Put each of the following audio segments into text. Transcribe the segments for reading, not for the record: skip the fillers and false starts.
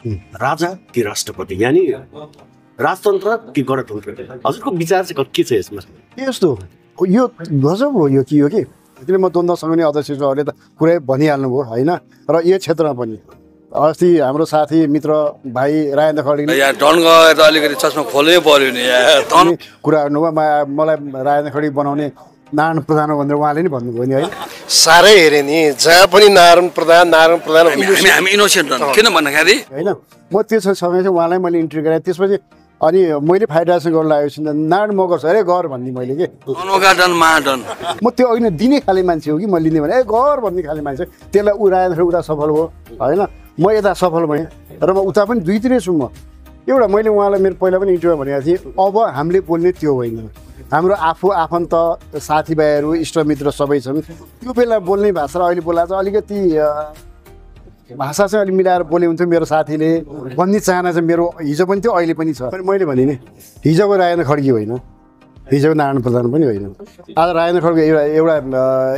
राजा कि राष्ट्रपति, यानी राजतन्त्र कि गणतन्त्र? हजुरको विचार चाहिँ के छ यसमा? यस्तो यो गजब हो यो कि किन म द्वन्द्व सङ्घर्ष अध्यक्षहरूले त कुरै भनिहाल्नु भयो होइन। र यो क्षेत्रमा पनि अस्ति हाम्रो साथी मित्र भाइ राजेन्द्र खड्गले यहाँ डन गएर त अलिकति चस्मा खोल्नै पर्यो नि कुरा गर्नुभयो। मलाई राजेन्द्र खड्गी बनाउने नारायण प्रधान हो भनेर उहाँले नि भन्नुभयो नि है। साह्रै हेरेँ नि जहाँ पनि नारायण प्रधान हामी इनोसेन्ट किन भन्दाखेरि होइन। म त्यससँग चाहिँ उहाँलाई मैले इन्टरभ्यू गराएँ। त्यसपछि अनि मैले फाइडासँग गर्न लागेपछि नारायण मगर छ अरे गर भन्ने मैले के म त्यो अघि दिने खाले मान्छे हो कि म लिने भने गर भन्ने खाले मान्छे। त्यसलाई उडाएर उता सफल भयो होइन। म यता सफल भएँ र म उता पनि दुईतिरै छु। म एउटा मैले उहाँलाई मेरो पहिला पनि इन्टरभ्यू भनेको थिएँ अब हामीले बोल्ने त्यो होइन। हाम्रो आफू आफन्त साथीभाइहरू इष्टमित्र सबै छन्। त्यो बेला बोल्ने भाषा र अहिले बोला चाहिँ अलिकति भाषा चाहिँ अलिक मिलाएर बोले हुन्थ्यो मेरो साथीले भन्ने चाहना चाहिँ मेरो हिजो पनि थियो अहिले पनि छ। मैले भने नि हिजोको राजेन्द्र खड्गी होइन, हिजोको नारायण प्रधान पनि होइन। आज राजेन्द्र खड्गी एउटा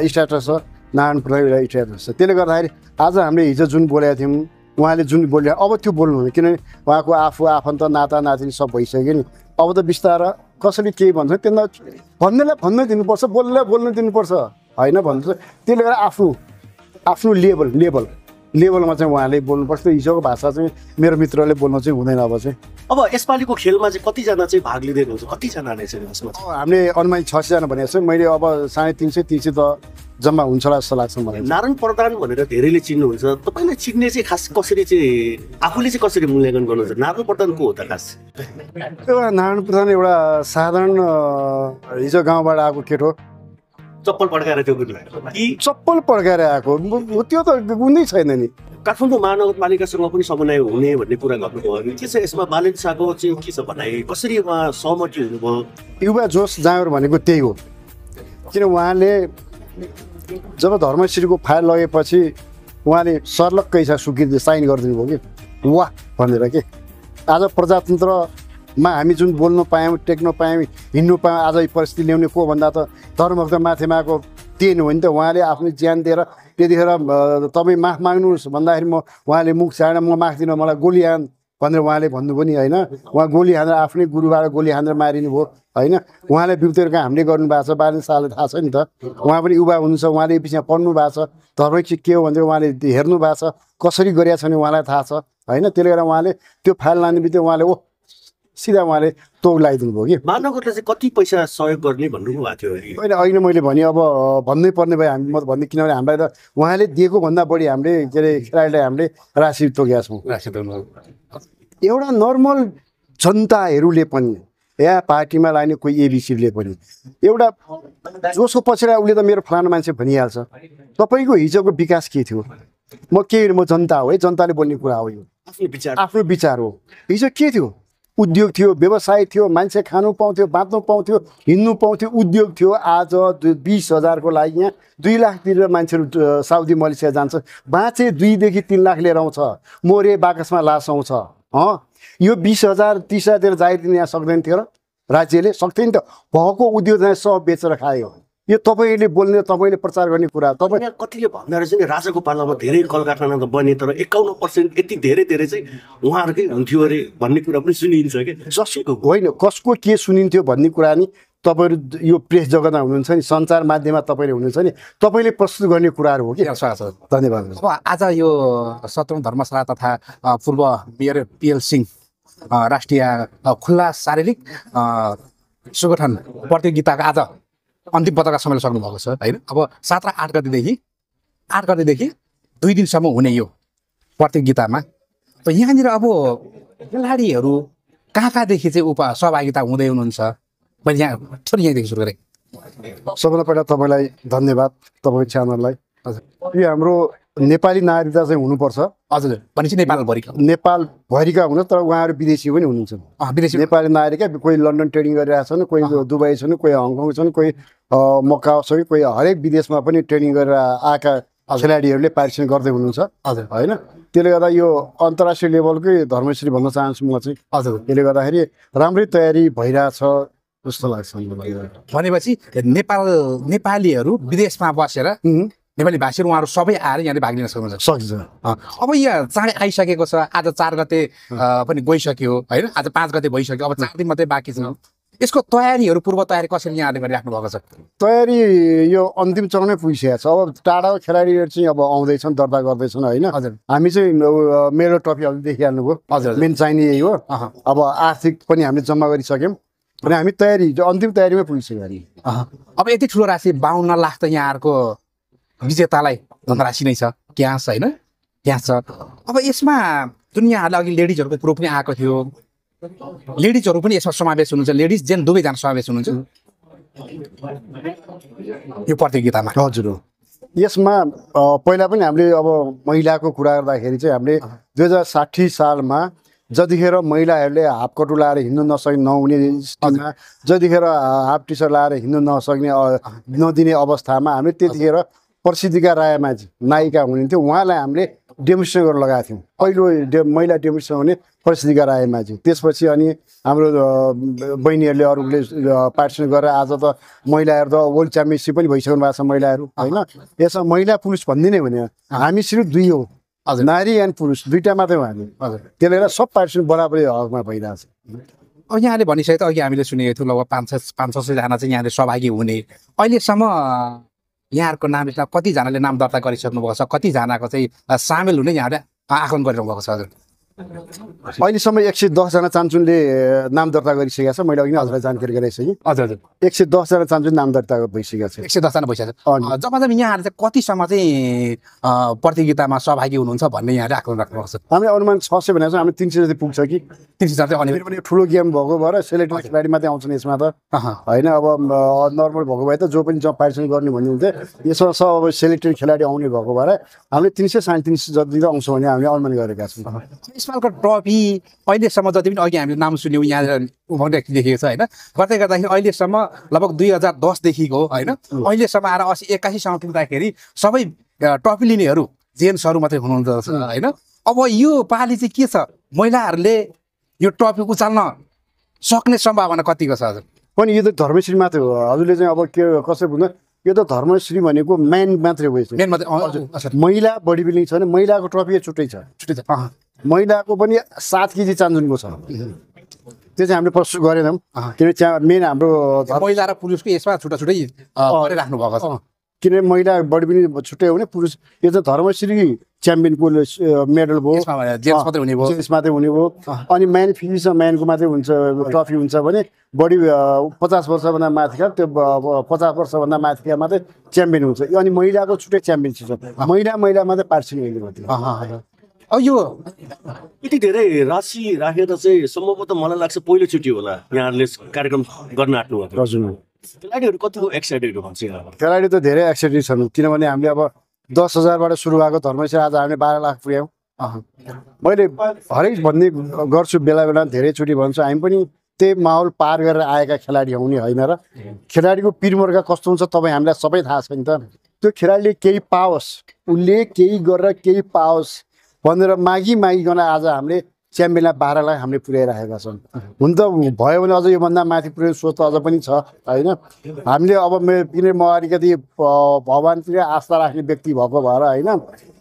स्ट्याटस छ, नारायण प्रधान एउटा स्ट्याटस छ। त्यसले गर्दाखेरि आज हामीले हिजो जुन बोलेका थियौँ उहाँले जुन बोले अब त्यो बोल्नु हुँदैन। किनभने उहाँको आफू आफन्त नाता नातिनी सब भइसक्यो नि। अब त बिस्तारै कसैले केही भन्छ त्यसलाई भन्नेलाई भन्न दिनुपर्छ, बोल्नेलाई बोल्नु दिनुपर्छ होइन भन्नु। त्यसले गर्दा आफ्नो लेभलमा चाहिँ उहाँले बोल्नुपर्छ। हिजोको भाषा चाहिँ मेरो मित्रले बोल्नु चाहिँ हुँदैन। अब यसपालिको खेलमा चाहिँ कतिजना चाहिँ भाग लिँदै हुनुहुन्छ? कतिजना नै छ यसमा? हामीले अनुमानित 600 जना भनेको छ। मैले अब 350 त जम्मा हुन्छ होला जस्तो लाग्छ मलाई। नारायण प्रधान भनेर धेरैले चिन्नुहुन्छ, तपाईँलाई चिन्ने चाहिँ खास कसरी चाहिँ आफूले चाहिँ कसरी मूल्याङ्कन गर्नुहुन्छ? नारायण प्रधान को हो त खास? नारायण प्रधान एउटा साधारण हिजो गाउँबाट आएको केटो, चप्पल पड्काएर आएको त्यो त गुन्दै छैन नि। काठमाडौँ महानगरपालिकासँग पनि समन्वय हुने भन्ने कुरा गर्नुभयो। के छ यसमा बालेन शाहको चाहिँ के छ भनाइ? कसरी उहाँ सहमति हुनुभयो? युवा जोस जाँगर भनेको त्यही हो। किन उहाँले जब धर्मश्रीको फाइल लगेपछि उहाँले सर्लक्कै स्वीकृति साइन गरिदिनु भयो कि वाह भनेर के। आज प्रजातन्त्रमा हामी जुन बोल्न पायौँ, टेक्न पायौँ, हिँड्नु पायौँ, आज परिस्थिति ल्याउने को भन्दा त धर्मभक्त माथिमा आएको त्यही हो नि त। उहाँले आफ्नो ज्यान दिएर त्यतिखेर तपाईँ माफ माग्नुहोस् भन्दाखेरि उहाँले मुख छाडेर म माग्दिनँ, मलाई गोली हान भनेर उहाँले भन्नुभयो नि होइन। उहाँ गोली हानेर आफ्नै गुरुबाट गोली हानेर मारिनु भयो होइन। उहाँले विरुद्धका हामीले गर्नुभएको छ। बालेन शाहलाई थाहा छ नि त, उहाँ पनि युवा हुनुहुन्छ, उहाँले पछि पढ्नु भएको छ। धर्म के हो भने उहाँले हेर्नु भएको छ, कसरी गरिएको छ भने उहाँलाई थाहा छ होइन। त्यसले गर्दा उहाँले त्यो फाइल लाने बित्तिकै उहाँले सिधा उहाँले तोग लगाइदिनु भयो कि। महानगरले चाहिँ कति पैसा सहयोग गर्ने भन्नुभएको थियो होइन। अहिले मैले भने अब भन्नै पर्ने भयो हामी, म त भन्ने, किनभने हामीलाई त उहाँले दिएको भन्दा बढी हामीले के अरे खेलाडीलाई हामीले राशि तोकेका छौँ। एउटा नर्मल जनताहरूले पनि या पार्टीमा लाग्ने कोही एबिसीले पनि एउटा जोसको पछाडि उसले त मेरो फलाना मान्छे भनिहाल्छ। तपाईँको हिजोको विकास के थियो? म जनता हो है, जनताले बोल्ने कुरा हो, यो आफ्नो विचार हो। हिजो के थियो? उद्योग थियो, व्यवसाय थियो, मान्छे खानु पाउँथ्यो, बाँच्नु पाउँथ्यो, हिँड्नु पाउँथ्यो, उद्योग थियो। आज 20,000को लागि यहाँ 2 लाखतिर मान्छेहरू साउदी मलेसिया जान्छ, बाँचे 2 देखि 3 लाख लिएर आउँछ, मोरे बाकसमा लास आउँछ। यो 20,000 30,000तिर जाहिर दिन यहाँ सक्दैन थियो र राज्यले? सक्दैन त। भएको उद्योग चाहिँ सब बेचेर खायो। यो तपाईँले बोल्ने, तपाईँले प्रचार गर्ने कुरा। तपाईँ कतिले भन्दा रहेछ नि राजाको पालामा धेरै कल कारखाना त बने तर 51% यति धेरै चाहिँ उहाँहरूकै हुन्थ्यो अरे भन्ने कुरा पनि सुनिन्छ कि। जसको होइन, कसको के सुनिन्थ्यो भन्ने कुरा नि तपाईँहरू यो प्रेस जगतमा हुनुहुन्छ नि, सञ्चार माध्यममा तपाईँले हुनुहुन्छ नि, तपाईँले प्रस्तुत गर्ने कुराहरू हो कि। धन्यवाद। अब आज यो 17औं धर्मशाला तथा पूर्व मेयर PL सिंह राष्ट्रिय खुल्ला शारीरिक संगठन प्रतियोगिताको आज अन्तिम पत्रकार सम्मेलन सक्नु भएको छ होइन। अब 7 र 8 गतेदेखि 2 दिनसम्म हुने यो प्रतियोगितामा यहाँनिर अब खेलाडीहरू कहाँदेखि चाहिँ सहभागिता हुँदै हुनुहुन्छ? मैले यहाँ यहाँदेखि सुरु गरेँ। सबभन्दा पहिला तपाईँलाई धन्यवाद, तपाईँ च्यानललाई। यो हाम्रो नेपाली नागरिकता चाहिँ हुनुपर्छ। हजुर, भनेपछि नेपालभरिका हुनु, तर उहाँहरू विदेशी पनि हुनुहुन्छ। विदेशी नेपाली नागरिकका कोही लन्डन ट्रेनिङ गरिरहेको छन्, कोही दुबई छन्, कोही हङकङ छन्, कोही मक्का छ, कोही हरेक विदेशमा पनि ट्रेनिङ गरेर आएका खेलाडीहरूले पार्टिसिपेट गर्दै हुनुहुन्छ होइन। त्यसले गर्दा यो अन्तर्राष्ट्रिय लेभलकै धर्मश्री भन्न चाहन्छु म चाहिँ। हजुर, त्यसले गर्दाखेरि राम्रै तयारी भइरहेछ जस्तो लाग्छ मलाई। भनेपछि नेपालीहरू विदेशमा बसेर नेपाली भाषीहरू उहाँहरू सबै आएर यहाँले भाग लिन सक्नुहुन्छ। सकिन्छ। अब यहाँ चाँडै आइसकेको छ, आज 4 गते पनि गइसक्यो होइन, आज 5 गते भइसक्यो, अब 4 दिन मात्रै बाँकी छ। यसको तयारीहरू, पूर्व तयारी कसरी यहाँले गरिराख्नु भएको छ? तयारी यो अन्तिम चरणमै पुगिसकेको छ। अब टाढाको खेलाडीहरू चाहिँ अब आउँदैछन्, दर्ता गर्दैछन् होइन। हजुर। हामी चाहिँ मेरो ट्रफी अहिले देखिहाल्नुभयो। हजुर। मेन चाहिने यही हो। अब आर्थिक पनि हामीले जम्मा गरिसक्यौँ अनि हामी तयारी अन्तिम तयारीमै पुगिसक्यौँ हामी। अब यति ठुलो राशि 52 लाख त यहाँहरूको विजेतालाई धनराशि नै छ, क्यास होइन, क्यास छ। अब यसमा जुन यहाँहरूले अघि लेडिजहरूको कुरो पनि आएको थियो, लेडिजहरू पनि यसमा समावेश हुनुहुन्छ, लेडिज जेन्ट्स दुवैजना समावेश हुनुहुन्छ यो प्रतियोगितामा? हजुर। यसमा पहिला पनि हामीले अब महिलाको कुरा गर्दाखेरि चाहिँ हामीले 2060 सालमा जतिखेर महिलाहरूले हाफ कटु लाएर हिँड्नु नहुने स्थितिमा, जतिखेर हाफ टी सर्ट लाएर हिँड्नु नदिने अवस्थामा हामीले त्यतिखेर प्रसिद्धिका रायमाझी नायिका हुनुहुन्थ्यो, उहाँलाई हामीले डेमोन्स्ट्रेसन गर्न लगाएको थियौँ। पहिलो महिला डेमोन्स्ट्रेसन हुने प्रसिद्धिका रायमाझी। त्यसपछि अनि हाम्रो बहिनीहरूले अरूले पार्टिसिपेट गरेर आज त महिलाहरू त वर्ल्ड च्याम्पियनसिप पनि भइसक्नु भएको छ महिलाहरू होइन। यसमा महिला पुरुष भन्दिनै भने हामी सिर्फ 2 हो, नारी एन्ड पुरुष 2टा मात्रै हो हामी। त्यसले गर्दा सब पार्टिसिपेट बराबरी हकमा भइरहेछ। अब यहाँले भनिसके त अघि हामीले सुनेको थियौँ लगभग 500-600 जना चाहिँ यहाँले सहभागी हुने। अहिलेसम्म यहाँहरूको नाम लिस्टमा कतिजनाले नाम दर्ता गरिसक्नु भएको छ, कतिजनाको चाहिँ सामेल हुने यहाँले आकलन गरिरहनु भएको छ? हजुर। अहिलेसम्म 110 जना चान्चुनले नाम दर्ता गरिसकेको छ। मैले अघि हजुरलाई जानकारी गराइसकेँ। हजुर हजुर। 110 जना चान्चुन नाम दर्ता भइसकेको छ। 110 जना भइसकेको छ। जब यहाँहरू चाहिँ कतिसम्म चाहिँ प्रतियोगितामा सहभागी हुनुहुन्छ भन्ने यहाँले आकलन राख्नु भएको छ? हामीले अनुमान 600 भनेको छ, हामीले 300 जति पुग्छ कि। 300 चाहिँ फेरि पनि ठुलो गेम भएको भएर सेलेक्टेड खेलाडी मात्रै आउँछन् यसमा त होइन। अब नर्मल भएको भए त जो पनि पार्टिसिपेट गर्ने भन्ने हुन्थ्यो, यसमा सब अब सेलेक्टेड खेलाडी आउने भएको भएर हामीले 300-350 जति त आउँछ भन्ने हामीले अनुमान गरेका छौँ। यसपालको ट्रफी अहिलेसम्म जति पनि अघि हामीले नाम सुन्यौँ यहाँ उभाउँदै देखिएको छ होइन, गर्दै गर्दाखेरि अहिलेसम्म लगभग 2010 देखिको होइन, अहिलेसम्म आएर 80-81 सम्म पुग्दाखेरि सबै ट्रफी लिनेहरू जेन्ट्सहरू मात्रै हुनुहुन्छ होइन। अब यो पालि चाहिँ के छ, महिलाहरूले यो ट्रफी उचाल्न सक्ने सम्भावना कतिको छ? हजुर पनि यो त धर्मश्री मात्रै हो। हजुरले चाहिँ अब के कसरी भन्नु, यो त धर्मश्री भनेको म्यान मात्रै हो। मेन मात्रै महिला बडी बिल्डिङ छ भने महिलाको ट्रफी छुट्टै छ। महिलाको पनि 7 केजी चान्जुनको छ, त्यो चाहिँ हामीले प्रस्तुत गरेनौँ किनभने त्यहाँ मेन हाम्रो महिला र पुरुषको यसमा छुट्टा छुट्टै राख्नु भएको छ। किनभने महिला बडी बिल्डिङ छुट्टै हो भने पुरुष यो त धर्मश्री च्याम्पियनको मेडल भयो, जेन्ट्स मात्रै हुने भयो, जेन्ट्स मात्रै हुने भयो। अनि म्यान फिजिक्समा म्यानको मात्रै हुन्छ ट्रफी हुन्छ भने बडी 50 वर्षभन्दा माथिका त्यो 50 वर्षभन्दा माथिका मात्रै च्याम्पियन हुन्छ। अनि महिलाको छुट्टै च्याम्पियनसिप छ, महिला मात्रै पार्टिसिपेट गर्नु। अब यो यति धेरै राशि राखेर चाहिँ सम्भवतः मलाई लाग्छ पहिलोचोटि होला यहाँहरूले कार्यक्रम गर्न आँट्नु भएको। हजुर। खेलाडीहरू कतिको एक्साइटेड हुन्छ? खेलाडी त धेरै एक्साइटेड छन् किनभने हामीले अब 10,000बाट सुरु भएको धर्मश्री आज हामीले 12 लाख पुग्यौँ। मैले हरेक भन्ने गर्छु, बेला बेला धेरैचोटि भन्छु, हामी पनि त्यही माहौल पार गरेर आएका खेलाडी हुने होइन र। खेलाडीको पिरमर्का कस्तो हुन्छ तपाईँ हामीलाई सबै थाहा छ नि त। त्यो खेलाडीले केही पाओस्, उसले केही गरेर केही पाओस् भनेर मागिकन आज हामीले च्याम्पियनलाई 12 लाख हामीले पुर्याइराखेका छौँ। हुन त भयो भने अझ योभन्दा माथि पुर्याउने सोच त अझ पनि छ होइन। हामीले अब किन म अलिकति भगवान्तिर आस्था राख्ने व्यक्ति भएको भएर होइन,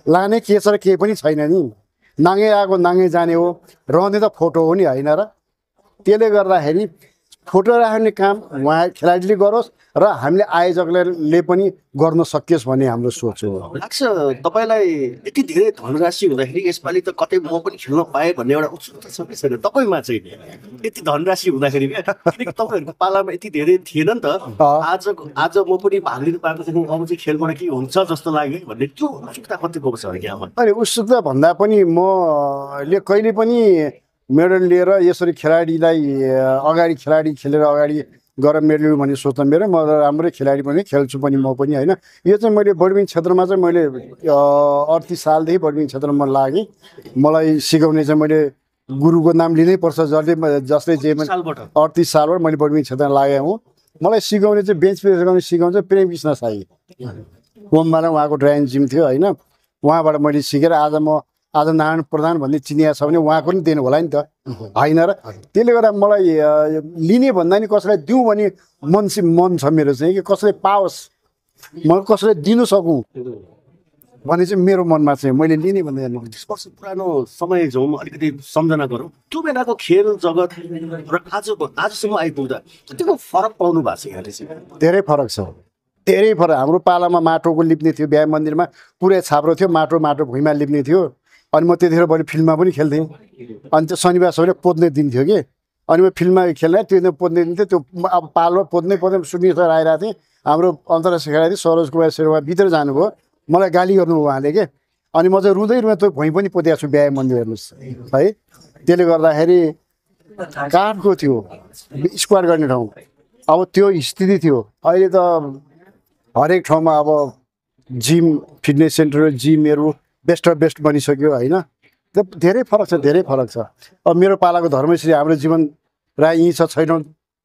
लाने के छ र केही पनि छैन नि, नाङ्गे आएको नाङ्गे जाने हो, रहने त फोटो हो नि होइन र। त्यसले गर्दाखेरि फोटो राख्ने काम उहाँ खेलाडीले गरोस् र हामीले आयोजकले पनि गर्न सकियोस् भन्ने हाम्रो सोच हो। लाग्छ तपाईँलाई यति धेरै धनराशि हुँदाखेरि यसपालि त कतै म पनि खेल्न पाएँ भन्ने एउटा उत्सुकता छ कि छैन तपाईँमा चाहिँ? यति धनराशि हुँदाखेरि किनकि तपाईँहरूको पालामा यति धेरै थिएन नि त। आज म पनि भाग लिनु पाएको थिएँ, अब चाहिँ खेलबाट के हुन्छ जस्तो लाग्यो भन्ने त्यो उत्सुकता कतिको छ यहाँमा? अनि उत्सुकता भन्दा पनि मले कहिले पनि मेडल लिएर यसरी खेलाडीलाई अगाडि खेलाडी खेलेर अगाडि गएर मेडल लिउँ भन्ने सोच मेरो। म राम्रै खेलाडी पनि खेल्छु पनि म पनि होइन। यो चाहिँ मैले बडबिङ क्षेत्रमा चाहिँ मैले 38 सालदेखि बडबिङ क्षेत्रमा लागेँ। मलाई सिकाउने चाहिँ मैले गुरुको नाम लिनै पर्छ, जसले जे 38 सालबाट मैले बडबिङ क्षेत्रमा लागेको हुँ। मलाई सिकाउने चाहिँ बेन्च प्रेस सिकाउने चाहिँ प्रेम कृष्ण साई ओमबाला, उहाँको ड्राइभिङ जिम थियो होइन। उहाँबाट मैले सिकेर आज नारायण प्रधान भन्ने चिनिया छ भने उहाँको पनि दिनु होला नि त होइन र। त्यसले गर्दा मलाई लिने भन्दा नि कसैलाई दिउँ भने मन छ मेरो चाहिँ कि कसैले पाओस् म कसैलाई दिनु सकौँ भने चाहिँ मेरो मनमा चाहिँ मैले लिने भन्दै 30 वर्ष पुरानो समय जाउँ अलिकति सम्झना गरौँ त्यो बेलाको खेल जगत र आजसम्म आइपुग्दा कतिको फरक पाउनु भएको छ यहाँले चाहिँ धेरै फरक छ धेरै फरक हाम्रो पालामा माटोको लिप्ने थियो बिहा मन्दिरमा पुरै छाप्रो थियो माटो भुइँमा लिप्ने थियो अनि म त्यतिखेर बढी फिल्डमा पनि खेल्थेँ अनि त्यो शनिबार सबैले पोत्ने दिन थियो कि अनि म फिल्डमा खेल्ने त्यो पोत्ने दिन थियो त्यो अब पालमा पोत्ने सुनिर आइरहेको थिएँ हाम्रो अन्तर्राष्ट्रिय खेलाडी सरोज कुमार शेर्पा भित्र जानुभयो मलाई गाली गर्नु उहाँले के अनि म चाहिँ रुँदै त्यो भुइँ पनि पोतेको छु बिहा मन्दिर हेर्नुहोस् है त्यसले गर्दाखेरि काठको थियो स्क्वायर गर्ने ठाउँ अब त्यो स्थिति थियो अहिले त हरेक ठाउँमा अब जिम फिटनेस सेन्टर जिमहरू बेस्ट बनिसक्यो होइन धेरै फरक छ अब मेरो पालाको धर्मश्री हाम्रो जीवन राई यहीँ छ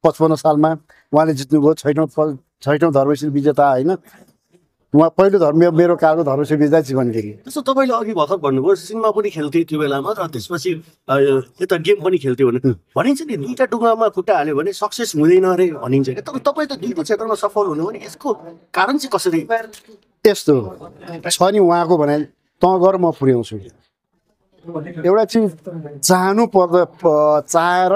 55 सालमा उहाँले जित्नुभयो छैटौँ धर्मश्री विजेता होइन उहाँ पहिलो मेरो कालको धर्मश्री विजेता जीवन गिरी जस्तो तपाईँले अघि भर्खर भन्नुभयो सिनेमा पनि खेल्थे त्यो बेलामा र त्यसपछि यता गेम पनि खेल्थ्यो भने भनिन्छ नि दुईवटा डुङ्गामा खुट्टा हाल्यो भने सक्सेस हुँदैन अरे भनिन्छ क्या तर तपाईँ त दुईवटा क्षेत्रमा सफल हुनु भने यसको कारण चाहिँ कसरी यस्तो छ नि उहाँको भने तँ गर म पुर्याउँछु एउटा चिज चाहनु पर्दा चाहेर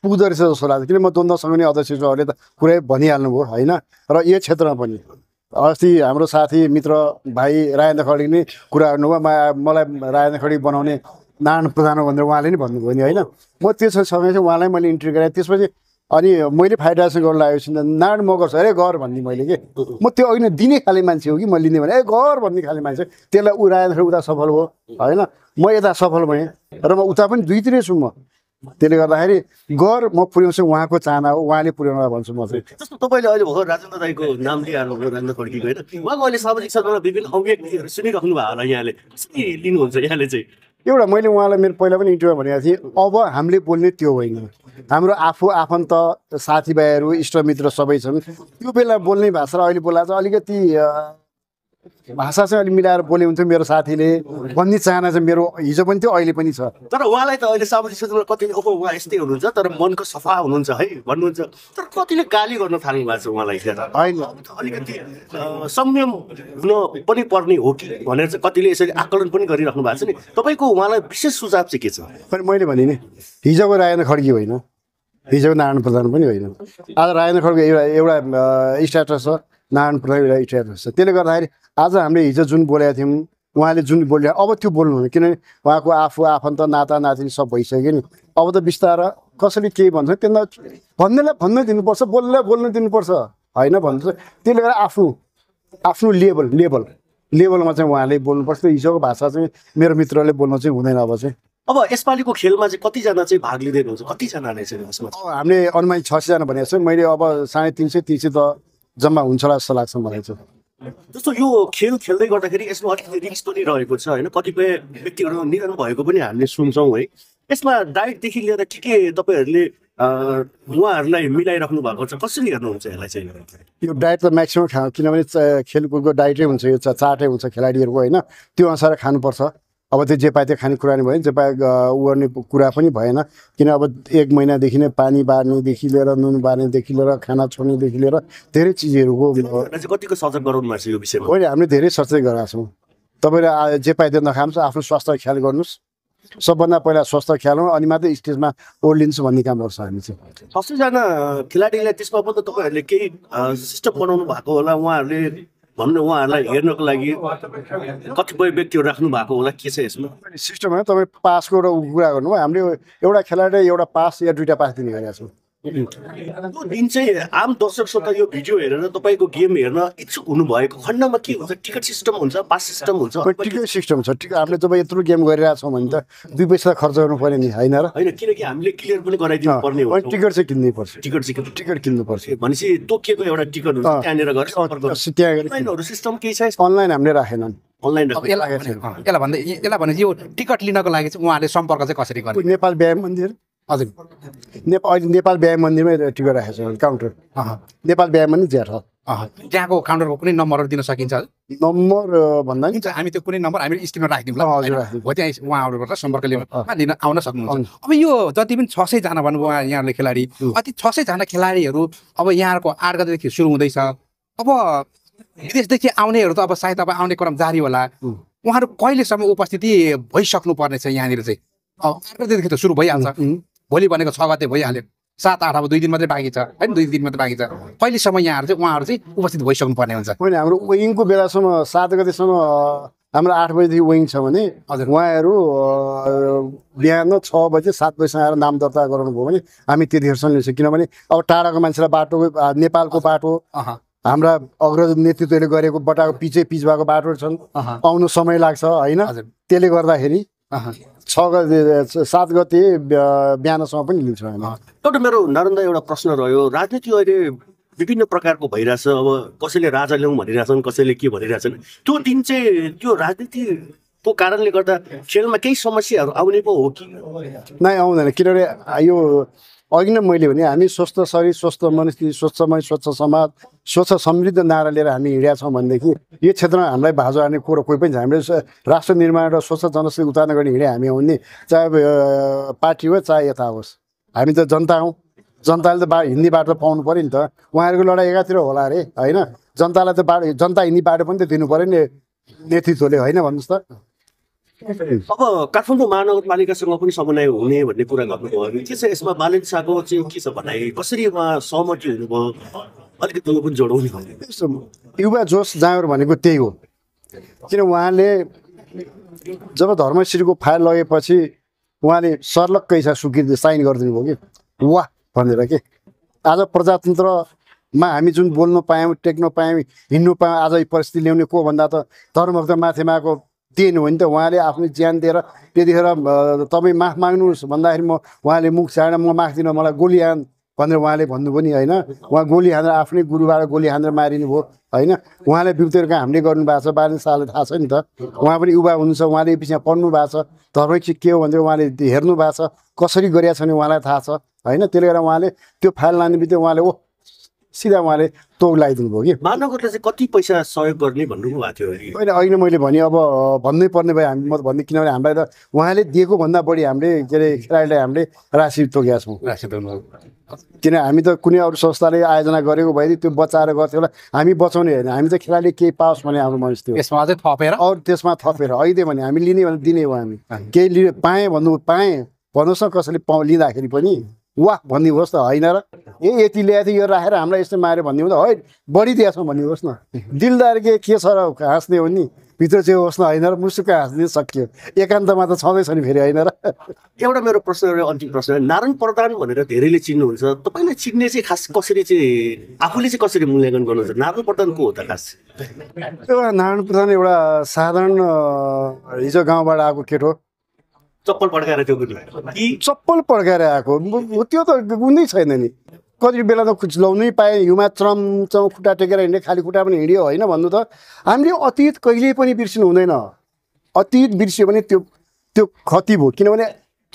पुग्दो रहेछ जस्तो लाग्छ किन म द्वन्द्वसँग नि अध्यक्षहरूले त पुरै भनिहाल्नुभयो होइन र यो क्षेत्रमा पनि अस्ति हाम्रो साथी मित्र भाइ राजेन्द्र खड्गी नि कुरा गर्नुभयो मलाई राजेन्द्र खड्गी बनाउने नारायण प्रधान भनेर उहाँले नि भन्नुभयो नि होइन म त्यसो सँगै चाहिँ उहाँलाई मैले इन्ट्री गरेँ त्यसपछि अनि मैले फाइडासँग गर्न लागेपछि नारायण म गर्छु अरे गर भन्ने मैले के म त्यो अघि नै दिने खाले मान्छे हो कि म लिने भने गर भन्ने खाले मान्छे त्यसलाई ऊ राजेन्द्र उता सफल भयो होइन म यता सफल भएँ र म उता पनि दुईतिरै छु म त्यसले गर्दाखेरि गर म पुर्याउँछु उहाँको चाहना हो उहाँले पुर्याउन भन्छु म चाहिँ जस्तो तपाईँले अहिले भर्खर राजेन्द्र दाईको नाम लिइहाल्नुभयो राजेन्द्र खड्गीको होइन उहाँको अहिले सामाजिक सञ्जालमा विभिन्न अभिव्यक्तिहरू सुनिराख्नु भएको होला यहाँले कसरी लिनुहुन्छ यहाँले चाहिँ एउटा मैले उहाँलाई मेरो पहिला पनि इन्टरभ्यू भनेको थिएँ अब हामीले बोल्ने त्यो होइन हाम्रो आफन्त साथीभाइहरू इष्टमित्र सबै छन् त्यो बेला बोल्ने भाषा र अहिले बोल्दा चाहिँ अलिकति भाषा चाहिँ अलिक मिलाएर बोले हुन्थ्यो मेरो साथीले भन्ने चाहना चाहिँ मेरो हिजो पनि थियो अहिले पनि छ तर उहाँलाई त अहिले सामाजिक सञ्जालमा कतिले उहाँ यस्तै हुनुहुन्छ तर मनको सफा हुनुहुन्छ है भन्नुहुन्छ तर कतिले गाली गर्न थाल्नु भएको छ उहाँलाई होइन अलिकति संयम हुन पनि पर्ने हो कि भनेर चाहिँ कतिले यसरी आकलन पनि गरिराख्नु भएको छ नि तपाईँको उहाँलाई विशेष सुझाव चाहिँ के छ पनि मैले भने नि हिजोको राजेन्द्र खड्गी होइन हिजोको नारायण प्रधान पनि होइन आज राजेन्द्र खड्गी एउटा स्ट्याटस छ नारायण प्रधान एउटा स्ट्याटस छ त्यसले गर्दाखेरि आज हामीले हिजो जुन बोलेका थियौँ उहाँले जुन बोले अब त्यो बोल्नु हुने किनभने उहाँको आफन्त नाता नातिनी सब भइसक्यो नि अब त बिस्तारै कसैले केही भन्छ त्यसलाई भन्नै दिनुपर्छ बोल्न दिनुपर्छ होइन भन्छ त्यसले गर्दा आफ्नो लेभलमा चाहिँ उहाँले बोल्नुपर्छ हिजोको भाषा चाहिँ मेरो मित्रले बोल्नु चाहिँ हुँदैन अब यसपालिको खेलमा चाहिँ कतिजना चाहिँ भाग लिँदै हुनुहुन्छ कतिजनाले चाहिँ यसमा हामीले अनुमान 600 जना भनेको छ मैले अब 350 त जम्मा हुन्छ होला जस्तो लाग्छ मलाई चाहिँ जस्तो यो खेल खेल्दै गर्दाखेरि यसमा अलिकति रिस्क पनि रहेको छ होइन कतिपय व्यक्तिहरू निधन भएको पनि हामीले सुन्छौँ है यसमा डाइटदेखि लिएर के तपाईँहरूले उहाँहरूलाई मिलाइराख्नु भएको छ कसरी हेर्नुहुन्छ यसलाई चाहिँ यो डाइट त म्याक्सिमम किनभने खेलकुदको डाइटै हुन्छ यो चार्टै हुन्छ खेलाडीहरूको होइन त्यो अनुसार खानुपर्छ अब त्यो जे पाए त्यो खाने कुरा नि भयो जे पाए उ गर्ने कुरा पनि भएन किन अब 1 महिनादेखि नै पानी बार्नेदेखि लिएर नुन बार्नेदेखि लिएर खाना छोड्नेदेखि लिएर धेरै चिजहरूको कतिको सजग गराउनु भएको छ यो विषयमा होइन हामीले धेरै सचेत गरेका छौँ तपाईँले जे पाए त्यो नखानुहोस् आफ्नो स्वास्थ्य ख्याल गर्नुहोस् सबभन्दा पहिला स्वास्थ्य ख्याल हो अनि मात्रै स्टेजमा ओर्लिन्छ भन्ने काम गर्छ हामी चाहिँ 600जना खेलाडीलाई त्यसमा पनि त तपाईँहरूले केही सिस्टम बनाउनु भएको होला उहाँहरूले भन्नु उहाँहरूलाई हेर्नको लागि कतिपय व्यक्तिहरू राख्नु भएको होला के छ यसमा सिस्टम होइन तपाईँ पासको र कुरा गर्नुभयो हामीले एउटा खेलाडी एउटा पास या 2टा पास दिने गरेका छौँ त्यो दिन चाहिँ आम दर्शक श्रोता यो भिडियो हेरेर तपाईँको गेम हेर्न इच्छुक हुनुभएको खण्डमा के हुन्छ टिकट सिस्टम हुन्छ पास सिस्टम हुन्छ टिकट सिस्टम छ हामीले जब यत्रो गेम गरिरहेछौँ भने त 2 पैसा खर्च गर्नु पर्यो नि होइन र होइन किनकि हामीले क्लियर पनि गराइदिनु पर्ने हो टिकट चाहिँ किन्नै पर्छ टिकट किन्नुपर्छ भनेपछि तोकिएको एउटा टिकट हुन्छ त्यहाँनिर गएर अनलाइनहरु सिस्टम के छ अनलाइन हामीले राखेनन् अनलाइन यसलाई भने यो टिकट लिनको लागि चाहिँ उहाँले सम्पर्क चाहिँ कसरी गर्ने नेपाल व्यायाम मन्दिर हजुर नेपाल व्यायाम मन्दिरमै टिकट राखेको छ काउन्टर नेपाल व्यायाम मन्दिर ज्याठ त्यहाँको काउन्टरको कुनै नम्बरहरू दिन सकिन्छ नम्बर भन्दा नि हामी त्यो कुनै नम्बर हामी स्क्रिनमा राखिदिउँ ल हजुर हो त्यहाँ उहाँहरूबाट सम्पर्क लिन आउन सक्नुहुन्छ अब यो जति पनि 600 जना भन्नुभयो यहाँले खेलाडी अति 600 जना खेलाडीहरू अब यहाँको 8 गतेदेखि सुरु हुँदैछ अब विदेशदेखि आउनेहरू त अब सायद अब आउने क्रम जारी होला, उहाँहरू कहिलेसम्म उपस्थिति भइसक्नु पर्ने छ यहाँनिर चाहिँ? अब 8 गतेदेखि त सुरु भइहाल्छ, भोलि भनेको 6 गते भइहाल्यो, 7, 8 अब 2 दिन मात्रै बाँकी छ होइन, 2 दिन मात्रै बाँकी छ। कहिलेसम्म उहाँहरू चाहिँ उपस्थित भइसक्नु पर्ने हुन्छ? होइन, हाम्रो विङको बेलासम्म 7 गतेसम्म हाम्रो 8 बजेदेखि विङ छ भने उहाँहरू बिहान 6 बजे 7 बजीसँग आएर नाम दर्ता गराउनुभयो भने हामी त्यतिखेरसम्म लिन्छौँ। किनभने अब टाढाको मान्छेलाई बाटो, नेपालको बाटो, हाम्रा अग्रज नेतृत्वले गरेको बटाको पिच भएको बाटोहरू छन्, आउनु समय लाग्छ होइन। त्यसले गर्दाखेरि 7 गते बिहानसम्म पनि लिन्छौँ हामी। एउटा मेरो नरेन्द्र एउटा प्रश्न रह्यो, राजनीति अहिले विभिन्न प्रकारको भइरहेछ। अब कसैले राजा ल्याउँ भनिरहेछन्, कसैले के भनिरहेछन्। त्यो दिन चाहिँ त्यो राजनीतिको कारणले गर्दा खेलमा केही समस्याहरू आउने पो हो कि? नै, आउँदैन। किनभने यो अघि नै मैले भने हामी स्वस्थ शरीर, स्वस्थ मनस्थिति, स्वच्छ समय, स्वच्छ समाज, स्वच्छ समृद्ध नारा लिएर हामी हिँडेका छौँ भनेदेखि यो क्षेत्रमा हामीलाई भाँजो हार्ने कुरो कोही पनि छैन। हामीले राष्ट्र निर्माण र स्वच्छ जनशक्ति उत्थान गर्ने हिँडे हामी हो भने, चाहे पार्टी होस् चाहे यता होस्, हामी त जनता हौँ। जनताले त हिँड्ने बाटो पाउनु पऱ्यो नि त। उहाँहरूको लडाइँ एकातिर होला अरे होइन, जनतालाई त जनता हिँड्ने बाटो पनि त दिनु पऱ्यो नि नेतृत्वले, होइन भन्नुहोस् त। अब काठमाडौँ महानगरपालिकासँग पनि समन्वय हुने भन्ने कुरा गर्नुभयो, के छ यसमा? बालेन शाहको चाहिँ के छ भनाइ, कसरी उहाँ सहमति हुनुभयो, अलिकति पनि जोडाउने हो? युवा जोस जाँगर भनेको त्यही हो। किन उहाँले जब धर्मश्रीको फाइल लगेपछि उहाँले सर्लक्कै स्वीकृति साइन गरिदिनु भयो कि वाह भनेर के। आज प्रजातन्त्रमा हामी जुन बोल्न पायौँ, टेक्न पायौँ, हिँड्नु पायौँ, आज यो परिस्थिति ल्याउने को भन्दा त धर्मभक्त माथिमाको दिनु हो नि त। उहाँले आफ्नो ज्यान दिएर त्यतिखेर तपाईँ माफ माग्नुहोस् भन्दाखेरि उहाँले मुख छाडेर म माग्दिनँ, मलाई गोली हान भनेर उहाँले भन्नुभयो नि होइन। उहाँ गोली हानेर आफ्नै गुरुबाट गोली हानेर मारिनु भयो होइन। उहाँले विरुद्धको हामीले गर्नुभएको छ, बालेन शाहलाई थाहा छ नि त। उहाँ पनि युवा हुनुहुन्छ, उहाँले पछि पढ्नु भएको छ, धर्म के हो भनेर उहाँले हेर्नु भएको छ, कसरी गरिएको छ भने उहाँलाई थाहा छ होइन। त्यसले गर्दा उहाँले त्यो फाइल लाने बित्तिकै उहाँले सिधा उहाँले तोग लगाइदिनु भयो कि। महानगरले चाहिँ कति पैसा सहयोग गर्ने भन्नुभएको थियो? होइन, अहिले मैले भने अब भन्नै पर्ने भयो हामी, म भन्ने। किनभने हामीलाई त उहाँले दिएको भन्दा बढी हामीले के अरे खेलाडीलाई हामीले राशि तोकेका छौँ। किन हामी त कुनै अरू संस्थाले आयोजना गरेको भए त्यो बचाएर गर्थ्यो होला, हामी बचाउने होइन। हामी त खेलाडी केही पाओस् भने हाम्रो मनुष्य थियो, यसमा अझै थपेर अरू त्यसमा थपेर अहिले भने हामी लिने भने दिने हो। हामी केही पाएँ पाएँ भन्नुहोस् न, कसैले लिँदाखेरि पनि वाह भनिदिनुहोस् त होइन र यति ल्याएको थियो यो राखेर हामीलाई यस्तो माऱ्यो भनिदिनु त, है बढी दिएको छौँ भनिदिनुहोस् न। दिलदार के छ र हाँस्ने हो नि, भित्र चाहिँ होस् न होइन र, मुसुक्क हाँस्ने सक्यो। एकान्तमा त छँदैछ नि फेरि होइन र। एउटा मेरो प्रश्न, अन्तिम प्रश्न, नारायण प्रधान भनेर धेरैले चिन्नुहुन्छ, तपाईँलाई चिन्ने चाहिँ खास कसरी चाहिँ आफूले चाहिँ कसरी मूल्याङ्कन गर्नुहुन्छ? नारायण प्रधान को हो त खास? एउटा नारायण प्रधान एउटा साधारण हिजो गाउँबाट आएको केटो, चप्पल पड्काएर त्यो चप्पल पड्काएर आएको त्यो त कुनै छैन नि। कति बेला त लाउनै पाएँ, हिउँमा चम खुट्टा टेकेर हिँड्ने, खाली खुट्टा पनि हिँड्यो होइन भन्नु त। हामीले अतीत कहिल्यै पनि बिर्सिनु हुँदैन। अतीत बिर्सियो भने त्यो क्षति भयो। किनभने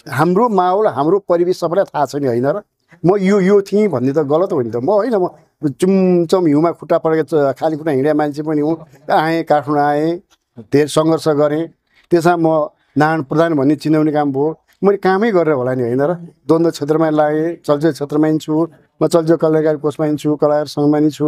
हाम्रो माहौल, हाम्रो परिवेश सबैलाई थाहा छ नि होइन र। म यो थिएँ भन्ने त गलत हो नि त। म होइन, म चुमचम हिउँमा खुट्टा पड्केर खाली खुट्टा हिँडेको मान्छे पनि हुँ। आएँ, काठमाडौँ आएँ, धेरै सङ्घर्ष गरेँ, त्यसमा म नारायण प्रधान भन्ने चिनाउने काम भयो। मैले कामै गरेर होला नि होइन र। द्वन्द्व क्षेत्रमा लागेँ, चलचित्र क्षेत्रमा पनि छु म, चलचित्र कलाकार कोषमा पनि छु, कलाकार सङ्घमा पनि छु।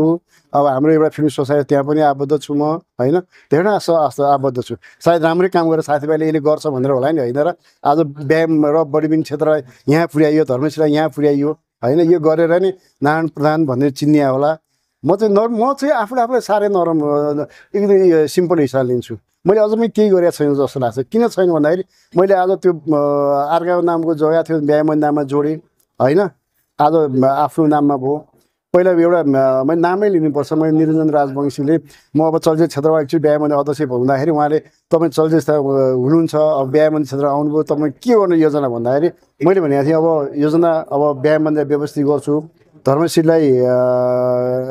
अब हाम्रो एउटा फिल्म सोसाइटी त्यहाँ पनि आबद्ध छु म होइन, धेरै आबद्ध छु। सायद राम्रै काम गरेर साथीभाइले यसले गर्छ भनेर होला नि होइन र। आज व्यायाम र बडिबिल्डिङ क्षेत्रलाई यहाँ पुर्याइयो, धर्मशिला यहाँ पुर्याइयो होइन। यो गरेर नि नारायण प्रधान भनेर चिनिया होला। म चाहिँ आफूलाई साह्रै नरम एकदम सिम्पल हिसाब लिन्छु। मैले अझ पनि केही गरेको छैन जस्तो लाग्छ। किन छैन भन्दाखेरि मैले आज त्यो अर्काको नामको जग्गा थियो व्यायाम नाममा जोडेँ होइन, आज आफ्नो नाममा भयो। पहिला एउटा मैले नामै लिनुपर्छ। मैले निरञ्जन राजवंशीले, म अब चलचित्र क्षेत्रमा एकचोटि व्यायाम अध्यक्ष हुँदाखेरि उहाँले तपाईँ चलचित्र हुनुहुन्छ, अब व्यायाम क्षेत्र आउनुभयो, तपाईँ के गर्ने योजना भन्दाखेरि मैले भनेको थिएँ अब योजना अब व्यायाम व्यवस्थित गर्छु, धर्मशीललाई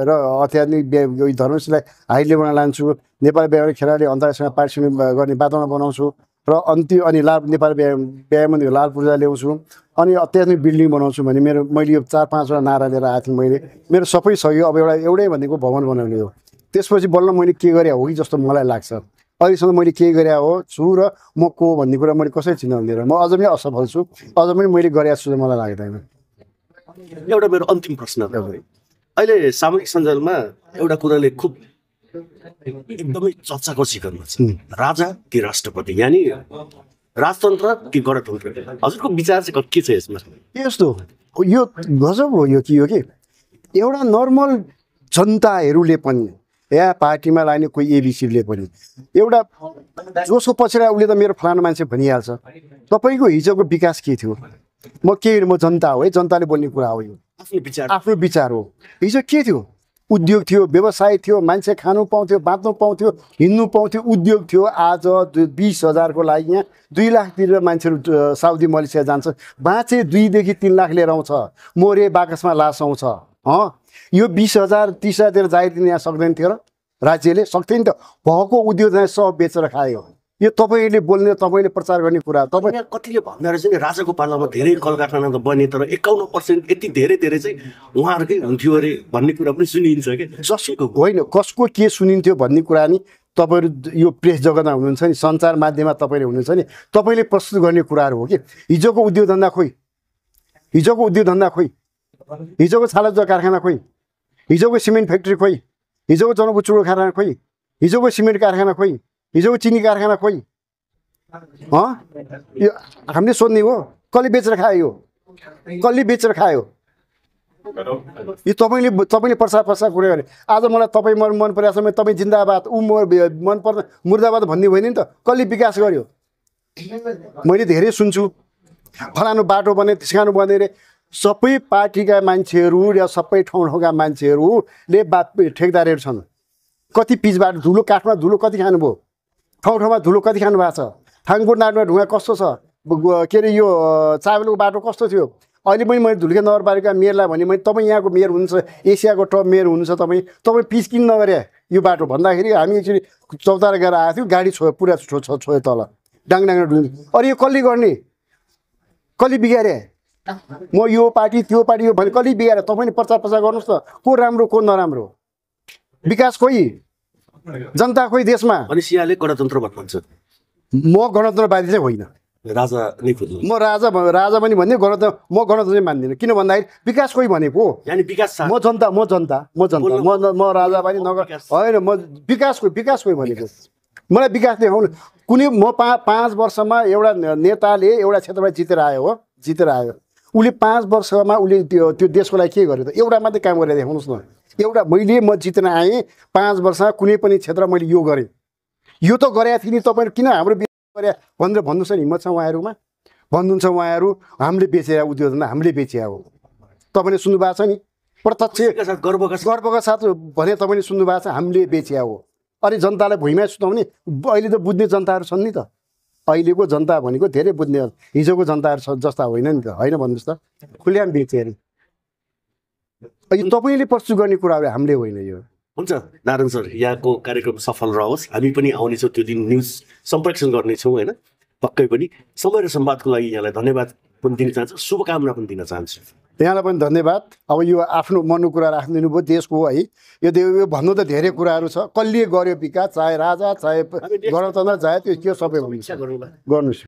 र अत्याधुनिक धर्मशीललाई हाई लेभलमा लान्छु, नेपाली व्यायाम खेलाडी अन्तर्राष्ट्रिय पार्टिसिपेट गर्ने वातावरण बनाउँछु र अनि नेपाली व्यायाम लाल पूर्जा ल्याउँछु, अनि अत्याधुनिक बिल्डिङ बनाउँछु भने मैले यो 4-5वटा नारा लिएर आएको थिएँ। मेरो सबै सकियो। अब एउटै भनेको भवन बनाउने हो। त्यसपछि बल्ल मैले के गरेँ हो कि जस्तो मलाई लाग्छ। अहिलेसम्म मैले के गरेँ हो छु र म को भन्ने कुरा मैले कसै चिनाउँदिनँ। म अझ पनि असफल छु, अझ पनि मैले गरेको छु मलाई लाग्दैन। एउटा मेरो अन्तिम प्रश्न, अहिले सामाजिक सञ्जालमा एउटा कुराले खुब एकदमै चर्चाको शिखरमा छ राजा कि राष्ट्रपति यानि राजतन्त्र कि गणतन्त्र हजुरको विचार चाहिँ के छ यसमा यस्तो यो गजब हो यो के एउटा नर्मल जनताहरूले पनि या पार्टीमा लाग्ने कोही एबिसीले पनि एउटा जसको पछाडि उसले त मेरो फलाना मान्छे भनिहाल्छ तपाईँको हिजोको विकास के थियो म जनता हो है जनताले बोल्ने कुरा हो यो आफ्नो विचार हो हिजो के थियो उद्योग थियो व्यवसाय थियो मान्छे खानु पाउँथ्यो बाँच्नु पाउँथ्यो हिँड्नु पाउँथ्यो उद्योग थियो आज 20,000को लागि यहाँ 2 लाख तिरेर मान्छेहरू साउदी मलेसिया जान्छ बाँचे 2 देखि 3 लाख लिएर आउँछ मोरे बाकसमा लास आउँछ यो 20,000 30,000 दिएर जाहिर दिन यहाँ सक्दैन थियो र राज्यले सक्थ्यो नि त भएको उद्योग सब बेचेर खायो यो तपाईँले बोल्ने तपाईँले प्रचार गर्ने कुरा तपाईँ यहाँ कतिले भन्दा रहेछ नि राजाको पालामा धेरै कल कारखाना त बने तर 51% यति धेरै चाहिँ उहाँहरूकै हुन्थ्यो अरे भन्ने कुरा पनि सुनिन्छ कि जसको होइन कसको के सुनिन्थ्यो भन्ने कुरा नि तपाईँहरू यो प्रेस जगतमा हुनुहुन्छ नि सञ्चार माध्यममा तपाईँले हुनुहुन्छ नि तपाईँले प्रस्तुत गर्ने कुराहरू हो कि हिजोको उद्योग धन्दा खोइ हिजोको छाला कारखाना खोइ हिजोको सिमेन्ट फ्याक्ट्री खोइ हिजोको चनाको चुडो कारखाना खोइ हिजोको सिमेन्ट कारखाना खोइ हिजोको चिनी कारखाना खोइ यो हामीले सोध्ने हो कसले बेचेर खायो यो तपाईँले प्रसाद कुरा गरे आज मलाई तपाईँ मन परेको छ तपाईँ जिन्दाबाद मन पर्दा मुर्दाबाद भन्ने होइन नि त कसले विकास गर्यो मैले धेरै सुन्छु फलानु बाटो बने ठिकानो बने रे सबै पार्टीका मान्छेहरू र सबै ठाउँका मान्छेहरूले ठेकदारहरू छन् कति पिचबाट धुलो काठमा धुलो कति खानुभयो ठाउँमा धुलो कति खानु भएको छ थाङको नाडमा ढुङ्गा कस्तो छ के अरे यो चावलको बाटो कस्तो थियो अहिले पनि मैले धुल्के नगरपालिका मेयरलाई भने मैले तपाईँ यहाँको मेयर हुनुहुन्छ एसियाको टप मेयर हुनुहुन्छ तपाईँ पिच किन नगरे यो बाटो भन्दाखेरि हामी एकचोटि चौतारा गएर आएको थियौँ गाडी छोयो पुरा छोयो तल डाङडाङ ढुङ्गी अरे यो कसले गर्ने कसले बिगारे म यो पार्टी त्यो पार्टी यो भने कसले बिगारे तपाईँले प्रचार गर्नुहोस् त को राम्रो को नराम्रो विकास खोइ जनता खोइ देशमा अनि सियाले गणतन्त्र भन्नुहुन्छ म गणतन्त्रवादी चाहिँ होइन राजा नै खोज्नु म राजा पनि भन्ने गणतन्त्र म गणतन्त्र चाहिँ मान्दिनँ किन भन्दाखेरि विकास खोइ भनेको यानी विकास म जनता म राजा पनि नगर होइन म विकास खोइ भनेको मलाई विकास देखाउनु कुनै म 5 वर्षमा एउटा नेताले एउटा क्षेत्रमा जितेर आयो उसले 5 वर्षमा उसले त्यो देशको लागि के गर्यो त एउटा मात्रै काम गरेर देखाउनुहोस् न एउटा म जितेर आएँ 5 वर्षमा कुनै पनि क्षेत्र मैले यो गरेँ यो त गरेको थिएँ नि तपाईँहरू किन हाम्रो गरे भनेर भन्नुहोस् न हिम्मत छ उहाँहरूमा भन्नुहुन्छ उहाँहरू हामीले बेचेर उद्योग धन्दा हामीले बेचे हो तपाईँले सुन्नु भएको छ नि प्रत्यक्ष गर्वका साथ भने तपाईँले सुन्नु भएको छ हामीले बेचे हो अनि जनतालाई भुइँमा सुताउने अहिले त बुझ्ने जनताहरू छन् नि त अहिलेको जनता भनेको धेरै बुझ्ने हिजोको जनताहरू जस्ता होइन नि त होइन भन्नुहोस् त खुल्याम बेचे अरे यो तपाईँले प्रस्तुत गर्ने कुराहरू हामीले होइन यो हुन्छ नारायण सर यहाँको कार्यक्रम सफल रहोस् हामी पनि आउनेछौँ त्यो दिन न्युज सम्प्रेषण गर्नेछौँ होइन पक्कै पनि समय र संवादको लागि यहाँलाई धन्यवाद पनि दिन चाहन्छु शुभकामना पनि दिन चाहन्छु यहाँलाई पनि धन्यवाद अब यो आफ्नो मनको कुरा राखिदिनु भयो देशको है यो भन्नु त धेरै कुराहरू छ कसले गर्यो विकास चाहे राजा चाहे गणतन्त्र चाहे त्यो सबै हुन्छ गर्नुहोस्